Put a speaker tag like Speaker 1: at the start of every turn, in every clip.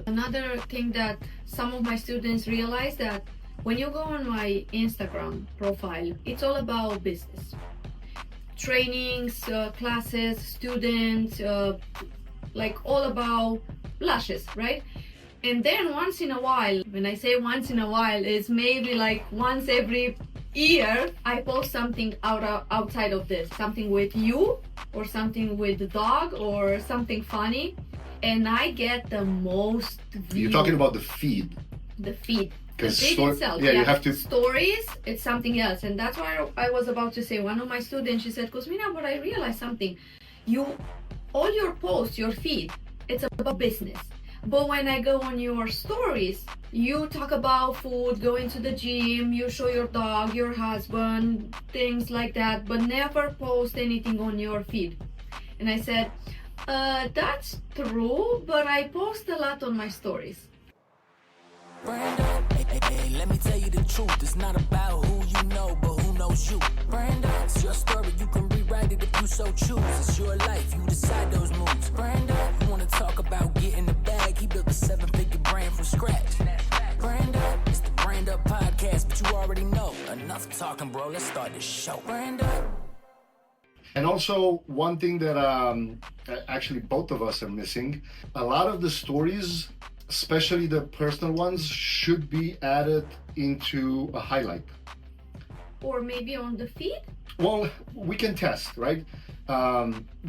Speaker 1: Another thing that some of my students realize, that when you go on my Instagram profile, it's all about business. Trainings, classes, students, like all about lashes, right? And then once in a while, when I say once in a while, it's maybe like once every year, I post something outside of this, something with you or something with the dog or something funny, and I get the most views.
Speaker 2: You're talking about the feed.
Speaker 1: The feed. The feed itself.
Speaker 2: Yeah, you have to.
Speaker 1: Stories, it's something else. And that's why I was about to say, one of my students, she said, Cosmina, but I realized something. All your posts, your feed, it's about business. But when I go on your stories, you talk about food, going to the gym, you show your dog, your husband, things like that, but never post anything on your feed. And I said, that's true, but I post a lot on my stories.
Speaker 3: Brenda, hey, let me tell you the truth. It's not about who you know, but who knows you. Brenda, it's your story. You can rewrite it if you so choose. It's your life. You decide those moves. Brenda, you want to talk about getting the bag? He built a 7-figure brand from scratch. Brenda, it's the Brand Up podcast, but you already know. Enough talking, bro. Let's start this show. Brenda.
Speaker 2: And also, one thing that actually both of us are missing, a lot of the stories, especially the personal ones, should be added into a highlight.
Speaker 1: Or maybe on the feed?
Speaker 2: Well, we can test, right?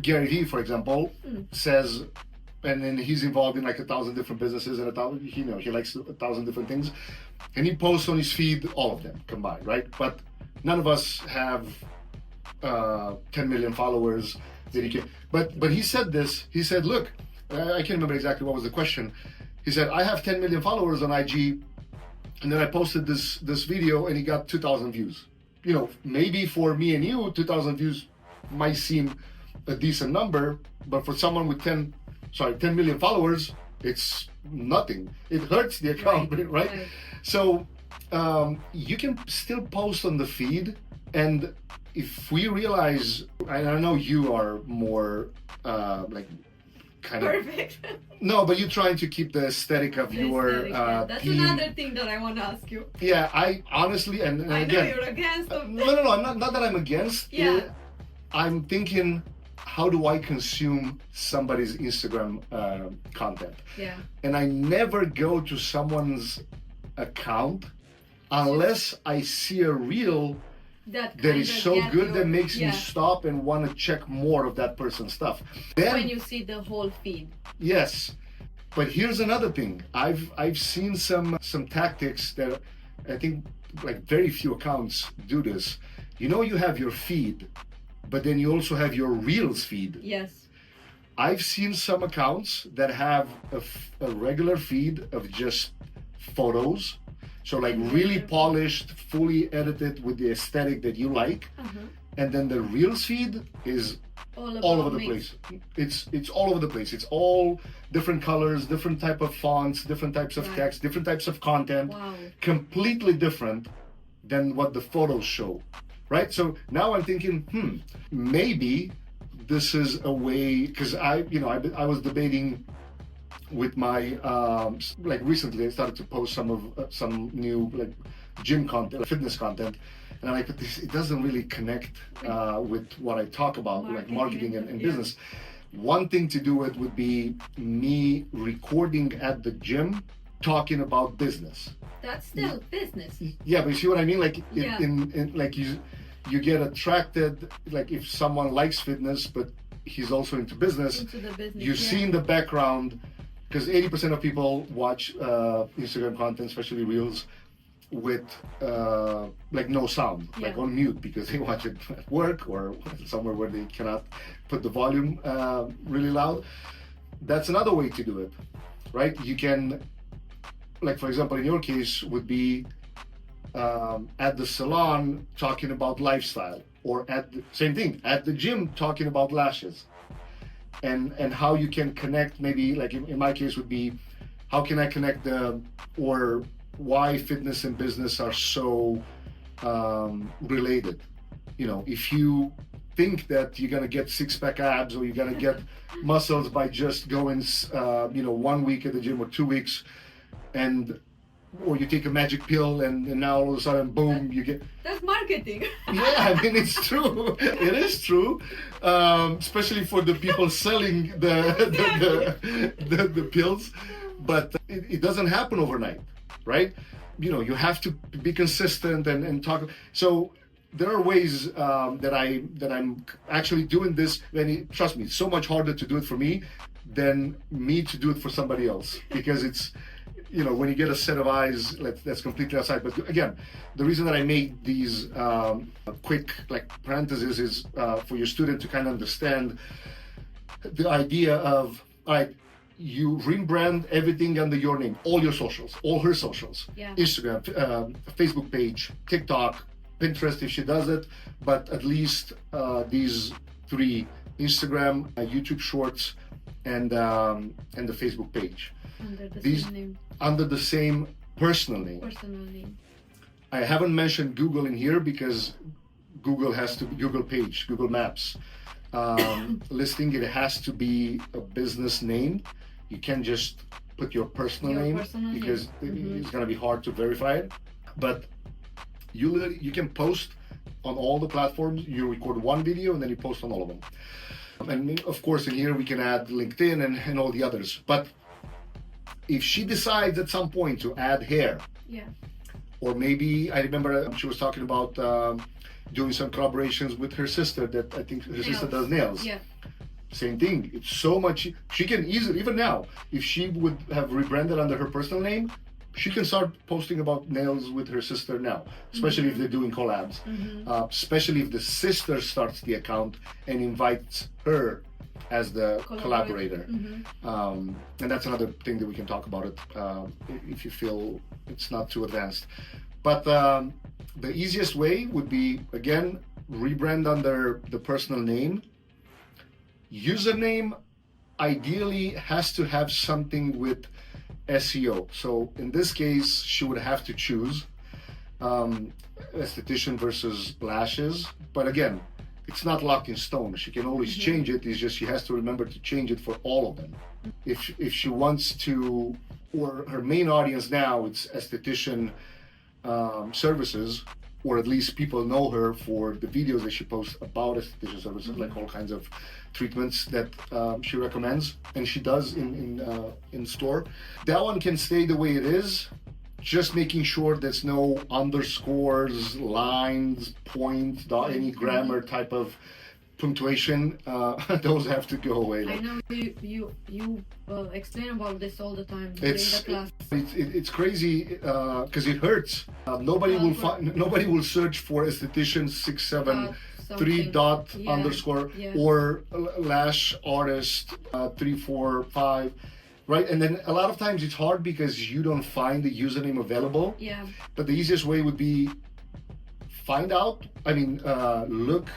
Speaker 2: Gary Vee, for example, says, and then he's involved in like 1,000 different businesses and he likes 1,000 different things. And he posts on his feed all of them combined, right? But none of us have 10 million followers that he can. But he said this, he said, look, I can't remember exactly what was the question. He said, I have 10 million followers on IG, and then I posted this video and he got 2,000 views. You know, maybe for me and you, 2,000 views might seem a decent number, but for someone with 10 million followers, it's nothing. It hurts the account, right? So you can still post on the feed, and if we realize, and I know you are more kind of
Speaker 1: perfect.
Speaker 2: No, but you're trying to keep the aesthetic of your
Speaker 1: that's another thing that I want to ask you.
Speaker 2: Yeah, I honestly, and
Speaker 1: I
Speaker 2: again,
Speaker 1: know you're against them.
Speaker 2: No, not that I'm against.
Speaker 1: Yeah.
Speaker 2: I'm thinking, how do I consume somebody's Instagram content?
Speaker 1: Yeah.
Speaker 2: And I never go to someone's account unless I see a reel that is so good that makes me stop and want to check more of that person's stuff. Then,
Speaker 1: when you see the whole feed.
Speaker 2: Yes, but here's another thing. I've seen some tactics that I think like very few accounts do this. You know, you have your feed, but then you also have your Reels feed.
Speaker 1: Yes.
Speaker 2: I've seen some accounts that have a regular feed of just photos. So like really polished, fully edited with the aesthetic that you like. And then the Reels feed is all over the place. It's all over the place. It's all different colors, different type of fonts, different types of text, different types of content.
Speaker 1: Wow.
Speaker 2: Completely different than what the photos show, right? So now I'm thinking, maybe this is a way, because I was debating with my recently I started to post some new like gym content, fitness content, and I'm like, but it doesn't really connect with what I talk about, like marketing and business. One thing to do it would be me recording at the gym talking about business.
Speaker 1: That's still business.
Speaker 2: Yeah, but you see what I mean? Like in like you get attracted, like if someone likes fitness but he's also into business, you see in the background. Because 80% of people watch Instagram content, especially Reels, with like no sound, like on mute, because they watch it at work or somewhere where they cannot put the volume really loud. That's another way to do it, right? You can, like for example, in your case, would be at the salon talking about lifestyle, or same thing, at the gym talking about lashes. And how you can connect, maybe like in my case would be, how can I connect or why fitness and business are so related. You know, if you think that you're gonna get six-pack abs or you're gonna get muscles by just going, 1 week at the gym or 2 weeks, or you take a magic pill and now all of a sudden, boom, you get.
Speaker 1: That's marketing.
Speaker 2: Yeah, I mean, it's true. It is true, especially for the people selling the pills. But it doesn't happen overnight, right? You have to be consistent and talk. So there are ways that I'm actually doing this. And trust me, it's so much harder to do it for me than me to do it for somebody else, because it's. When you get a set of eyes, that's completely outside. But again, the reason that I made these quick parentheses is for your student to kind of understand the idea of, all right, you rebrand everything under your name, all your socials, all her socials, Instagram, Facebook page, TikTok, Pinterest if she does it, but at least these three: Instagram, YouTube Shorts, and the Facebook page.
Speaker 1: Under the same name.
Speaker 2: Under the same personal name. I haven't mentioned Google in here because Google has to be Google page, Google Maps listing. It has to be a business name. You can't just put your personal name because it's going to be hard to verify it. But you can post on all the platforms. You record one video and then you post on all of them. And of course, in here we can add LinkedIn and all the others. But if she decides at some point to add hair, or maybe I remember she was talking about doing some collaborations with her sister, that I think her sister does nails. Yeah. Same thing. It's so much. She can easily, even now, if she would have rebranded under her personal name, she can start posting about nails with her sister now, especially if they're doing collabs, especially if the sister starts the account and invites her as the collaborator. And that's another thing that we can talk about it if you feel it's not too advanced. But the easiest way would be, again, rebrand under the personal name. Username ideally has to have something with SEO. So in this case, she would have to choose esthetician versus lashes. But again, it's not locked in stone. She can always change it. It's just she has to remember to change it for all of them. If she wants to, or her main audience now, it's esthetician services, or at least people know her for the videos that she posts about esthetician services, like all kinds of treatments that she recommends and she does in store. That one can stay the way it is, just making sure there's no underscores, lines, points, any grammar type of punctuation. Those have to go away.
Speaker 1: I know you explain about this all the time during the class.
Speaker 2: It's crazy because it hurts. Nobody will search for esthetician 673 dot underscore or lash artist 345. Right, and then a lot of times it's hard because you don't find the username available. Yeah. But the easiest way would be look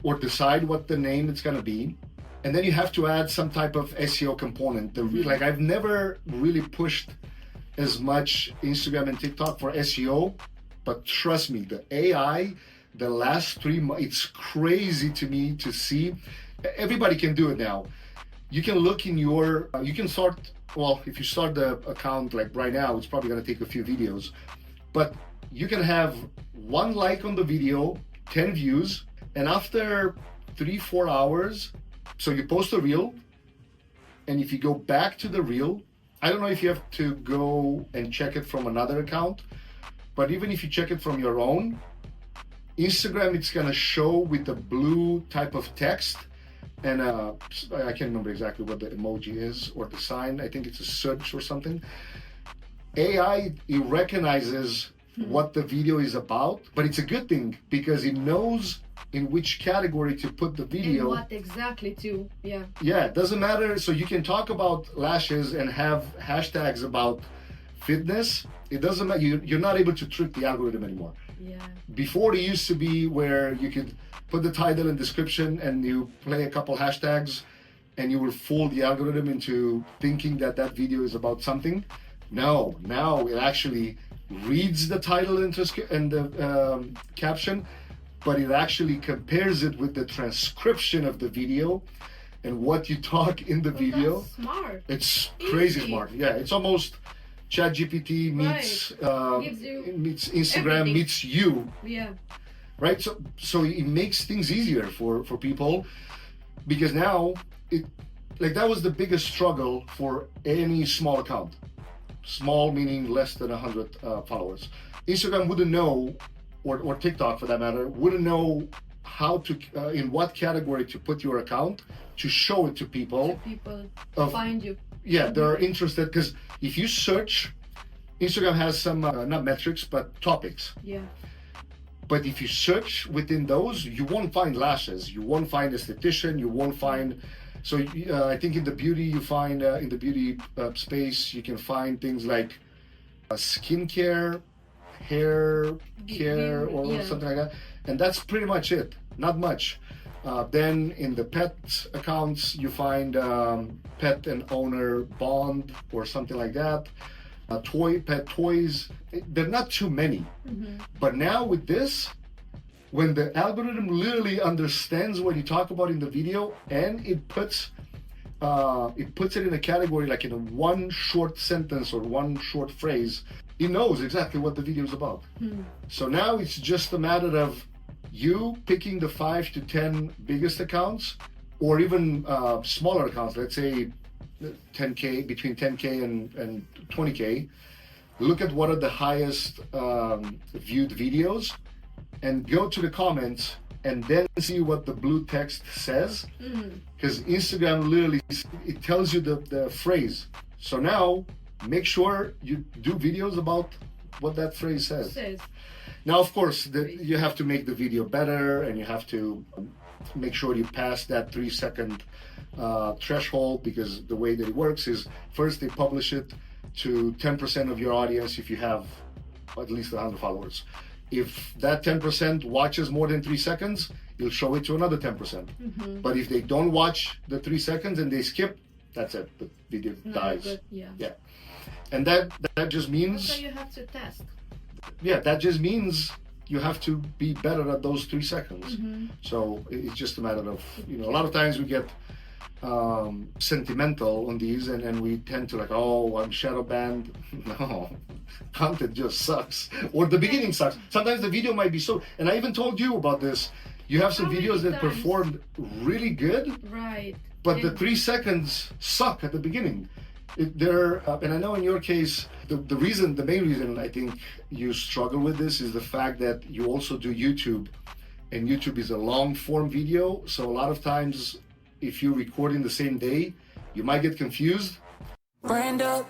Speaker 2: or decide what the name it's gonna be, and then you have to add some type of SEO component. Like I've never really pushed as much Instagram and TikTok for SEO, but trust me, the AI, the last 3 months, it's crazy to me to see. Everybody can do it now. You can look in your, you can start, well, if you start the account like right now, it's probably gonna take a few videos, but you can have 1 like on the video, 10 views, and after 3-4 hours, so you post a reel, and if you go back to the reel, I don't know if you have to go and check it from another account, but even if you check it from your own, Instagram, it's gonna show with the blue type of text. And I can't remember exactly what the emoji is or the sign. I think it's a search or something. AI, it recognizes what the video is about, but it's a good thing because it knows in which category to put the video.
Speaker 1: And what exactly to, yeah.
Speaker 2: Yeah, it doesn't matter. So you can talk about lashes and have hashtags about fitness. It doesn't matter. You're not able to trick the algorithm anymore. Yeah. Before it used to be where you could put the title and description and you play a couple hashtags and you will fool the algorithm into thinking that video is about something. No, now it actually reads the title and the caption, but it actually compares it with the transcription of the video and what you talk in the video.
Speaker 1: That's smart.
Speaker 2: It's crazy
Speaker 1: Easy.
Speaker 2: smart. Yeah, it's almost ChatGPT meets
Speaker 1: Gives you
Speaker 2: meets Instagram
Speaker 1: everything.
Speaker 2: meets you,
Speaker 1: Yeah.
Speaker 2: right? So it makes things easier for people, because now it, like, that was the biggest struggle for any small account. Small meaning less than 100 followers. Instagram wouldn't know, or TikTok for that matter, wouldn't know how to, in what category to put your account to show it to people.
Speaker 1: People
Speaker 2: Of-
Speaker 1: find you.
Speaker 2: Yeah, they're interested, because if you search, Instagram has some, not metrics, but topics.
Speaker 1: Yeah.
Speaker 2: But if you search within those, you won't find lashes, you won't find esthetician, you won't find. So I think in the beauty, you find in the beauty space, you can find things like skincare, hair care, or
Speaker 1: Yeah.
Speaker 2: something like that, and that's pretty much it. Not much. Then in the pet accounts, you find pet and owner bond or something like that. Pet toys. They're not too many. But now with this, when the algorithm literally understands what you talk about in the video, and it puts it in a category, like in a one short sentence or one short phrase, it knows exactly what the video is about. So now it's just a matter of you picking the 5 to 10 biggest accounts, or even smaller accounts, let's say 10K, between 10K and 20K. Look at what are the highest viewed videos, and go to the comments and then see what the blue text says, because Instagram literally, it tells you the phrase. So now make sure you do videos about what that phrase says. Now, of course, you have to make the video better, and you have to make sure you pass that 3-second threshold, because the way that it works is, first they publish it to 10% of your audience if you have at least 100 followers. If that 10% watches more than 3 seconds, you'll show it to another 10%. But if they don't watch the 3 seconds and they skip, that's it. The video dies.
Speaker 1: Good. Yeah.
Speaker 2: Yeah. And that just means,
Speaker 1: So you have to test.
Speaker 2: yeah, that just means you have to be better at those 3 seconds. So it's just a matter of, a lot of times we get sentimental on these, and we tend to like, oh, I'm shadow banned. No, content just sucks, or the beginning sucks. Sometimes the video might be so, and I even told you about this. You have some
Speaker 1: How many
Speaker 2: videos that
Speaker 1: times?
Speaker 2: performed really good,
Speaker 1: Right.
Speaker 2: but the 3 seconds suck at the beginning. And I know in your case, the main reason I think you struggle with this is the fact that you also do YouTube, and YouTube is a long form video. So a lot of times, if you record in the same day, you might get confused.
Speaker 3: Brand up,